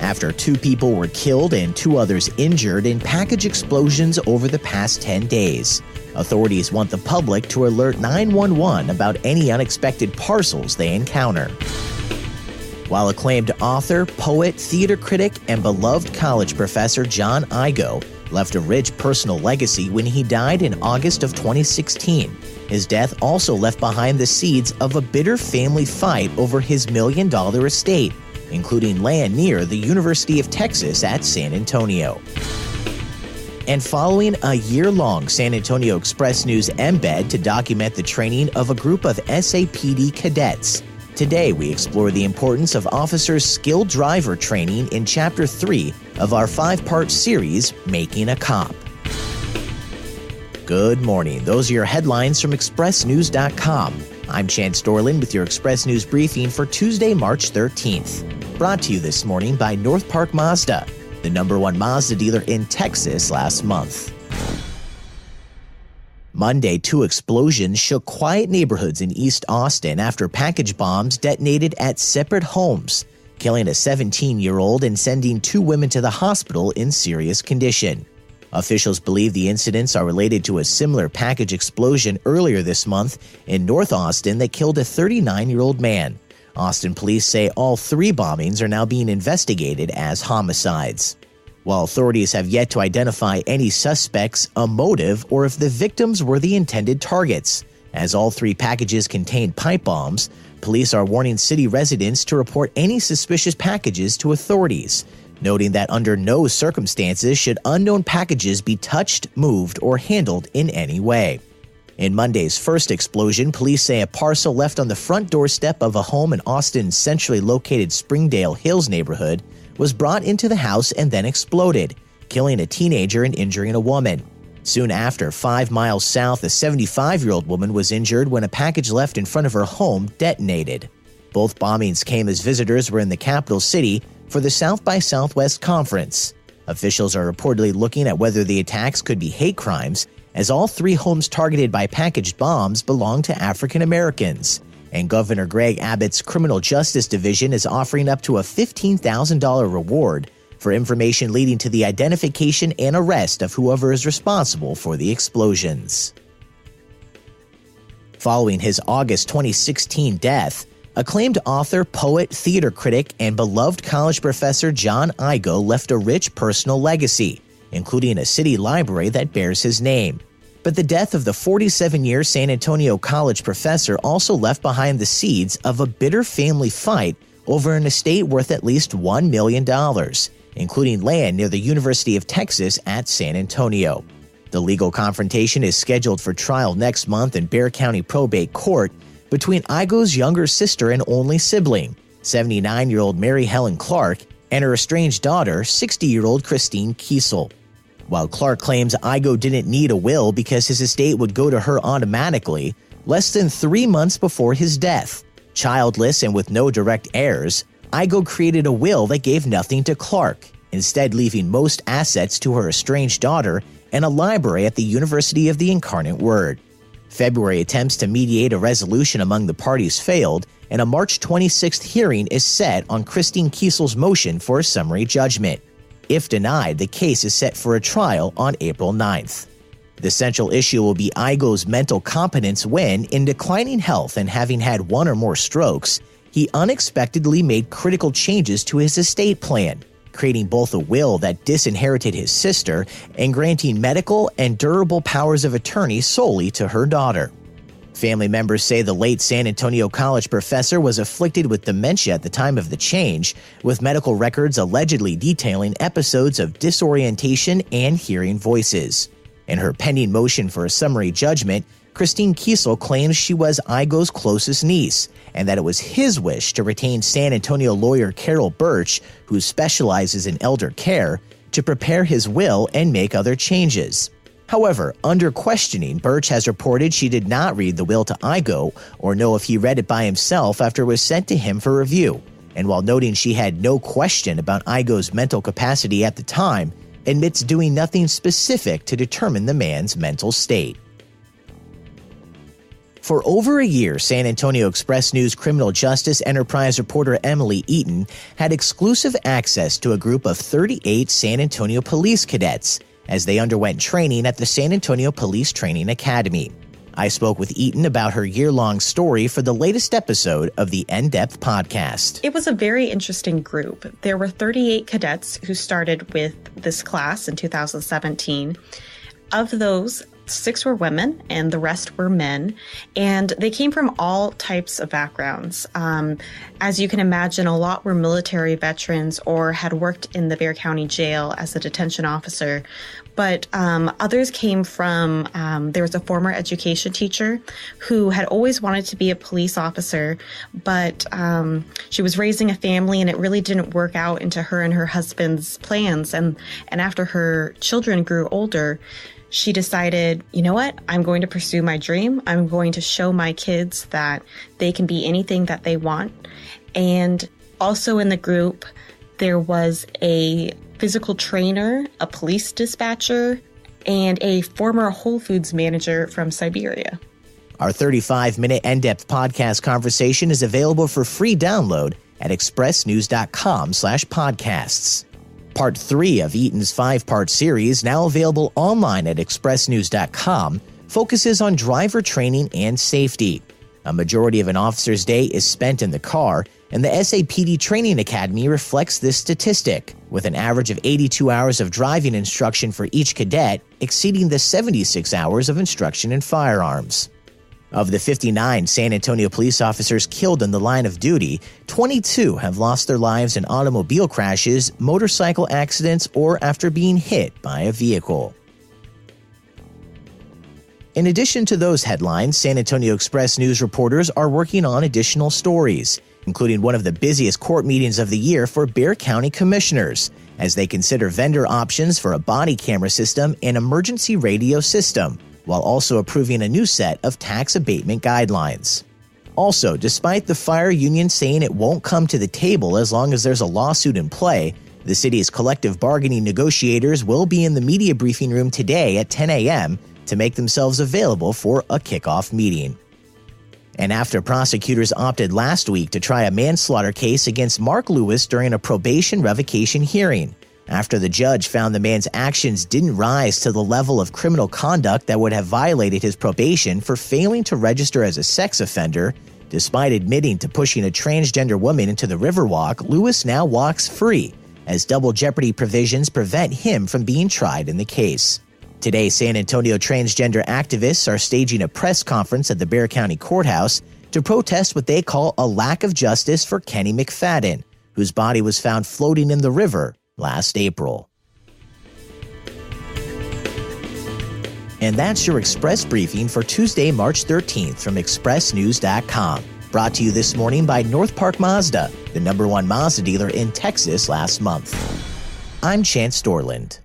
after 2 people were killed and 2 others injured in package explosions over the past 10 days. Authorities want the public to alert 911 about any unexpected parcels they encounter. While acclaimed author, poet, theater critic, and beloved college professor John Igo left a rich personal legacy when he died in August of 2016, his death also left behind the seeds of a bitter family fight over his $1 million estate, including land near the University of Texas at San Antonio. And following a year-long San Antonio Express News embed to document the training of a group of SAPD cadets, today we explore the importance of officers' skilled driver training in Chapter 3 of our 5-part series, Making a Cop. Good morning. Those are your headlines from ExpressNews.com. I'm Chance Dorland with your Express News briefing for Tuesday, March 13th. Brought to you this morning by North Park Mazda, the #1 Mazda dealer in Texas last month. Monday, 2 explosions shook quiet neighborhoods in East Austin after package bombs detonated at separate homes, killing a 17-year-old and sending 2 women to the hospital in serious condition. Officials believe the incidents are related to a similar package explosion earlier this month in North Austin that killed a 39-year-old man. Austin police say all 3 bombings are now being investigated as homicides. While authorities have yet to identify any suspects, a motive, or if the victims were the intended targets. As all 3 packages contained pipe bombs, police are warning city residents to report any suspicious packages to authorities, noting that under no circumstances should unknown packages be touched, moved, or handled in any way. In Monday's first explosion, police say a parcel left on the front doorstep of a home in Austin's centrally located Springdale Hills neighborhood was brought into the house and then exploded, killing a teenager and injuring a woman. Soon after, 5 miles south, a 75-year-old woman was injured when a package left in front of her home detonated. Both bombings came as visitors were in the capital city for the South by Southwest Conference. Officials are reportedly looking at whether the attacks could be hate crimes, as all 3 homes targeted by packaged bombs belong to African Americans. And Governor Greg Abbott's Criminal Justice Division is offering up to a $15,000 reward for information leading to the identification and arrest of whoever is responsible for the explosions. Following his August 2016 death, acclaimed author, poet, theater critic, and beloved college professor John Igo left a rich personal legacy, including a city library that bears his name. But the death of the 47-year San Antonio College professor also left behind the seeds of a bitter family fight over an estate worth at least $1 million, including land near the University of Texas at San Antonio. The legal confrontation is scheduled for trial next month in Bexar County Probate Court between Igo's younger sister and only sibling, 79-year-old Mary Helen Clark, and her estranged daughter, 60-year-old Christine Kiesel. While Clark claims Igo didn't need a will because his estate would go to her automatically, less than 3 months before his death, childless and with no direct heirs, Igo created a will that gave nothing to Clark, instead leaving most assets to her estranged daughter and a library at the University of the Incarnate Word. February attempts to mediate a resolution among the parties failed, and a March 26th hearing is set on Christine Kiesel's motion for a summary judgment. If denied, the case is set for a trial on April 9th. The central issue will be Igo's mental competence when, in declining health and having had 1 or more strokes, he unexpectedly made critical changes to his estate plan, creating both a will that disinherited his sister and granting medical and durable powers of attorney solely to her daughter. Family members say the late San Antonio College professor was afflicted with dementia at the time of the change, with medical records allegedly detailing episodes of disorientation and hearing voices. In her pending motion for a summary judgment, Christine Kiesel claims she was Igo's closest niece, and that it was his wish to retain San Antonio lawyer Carol Birch, who specializes in elder care, to prepare his will and make other changes. However, under questioning, Birch has reported she did not read the will to Igo or know if he read it by himself after it was sent to him for review, and while noting she had no question about Igo's mental capacity at the time, admits doing nothing specific to determine the man's mental state. For over a year, San Antonio Express News criminal justice enterprise reporter Emily Eaton had exclusive access to a group of 38 San Antonio police cadets as they underwent training at the San Antonio Police Training Academy. I spoke with Eaton about her year-long story for the latest episode of the In-Depth podcast. It was a very interesting group. There were 38 cadets who started with this class in 2017. Of those, 6 were women and the rest were men, and they came from all types of backgrounds. As you can imagine, a lot were military veterans or had worked in the Bexar County Jail as a detention officer, but others came from, there was a former education teacher who had always wanted to be a police officer, but she was raising a family and it really didn't work out into her and her husband's plans. And after her children grew older, she decided, you know what, I'm going to pursue my dream. I'm going to show my kids that they can be anything that they want. And also in the group, there was a physical trainer, a police dispatcher, and a former Whole Foods manager from Siberia. Our 35-minute In-Depth podcast conversation is available for free download at expressnews.com/podcasts. Part 3 of Eaton's 5-part series, now available online at expressnews.com, focuses on driver training and safety. A majority of an officer's day is spent in the car, and the SAPD Training Academy reflects this statistic, with an average of 82 hours of driving instruction for each cadet, exceeding the 76 hours of instruction in firearms. Of the 59 San Antonio police officers killed in the line of duty, 22 have lost their lives in automobile crashes, motorcycle accidents, or after being hit by a vehicle. In addition to those headlines, San Antonio Express News reporters are working on additional stories, including one of the busiest court meetings of the year for Bexar County commissioners, as they consider vendor options for a body camera system and emergency radio system, while also approving a new set of tax abatement guidelines. Also, despite the fire union saying it won't come to the table as long as there's a lawsuit in play, the city's collective bargaining negotiators will be in the media briefing room today at 10 a.m. to make themselves available for a kickoff meeting. And after prosecutors opted last week to try a manslaughter case against Mark Lewis during a probation revocation hearing, after the judge found the man's actions didn't rise to the level of criminal conduct that would have violated his probation for failing to register as a sex offender, despite admitting to pushing a transgender woman into the Riverwalk, Lewis now walks free, as double jeopardy provisions prevent him from being tried in the case. Today, San Antonio transgender activists are staging a press conference at the Bexar County Courthouse to protest what they call a lack of justice for Kenny McFadden, whose body was found floating in the river last April. And that's your Express Briefing for Tuesday, March 13th from expressnews.com. Brought to you this morning by North Park Mazda, the #1 Mazda dealer in Texas last month. I'm Chance Dorland.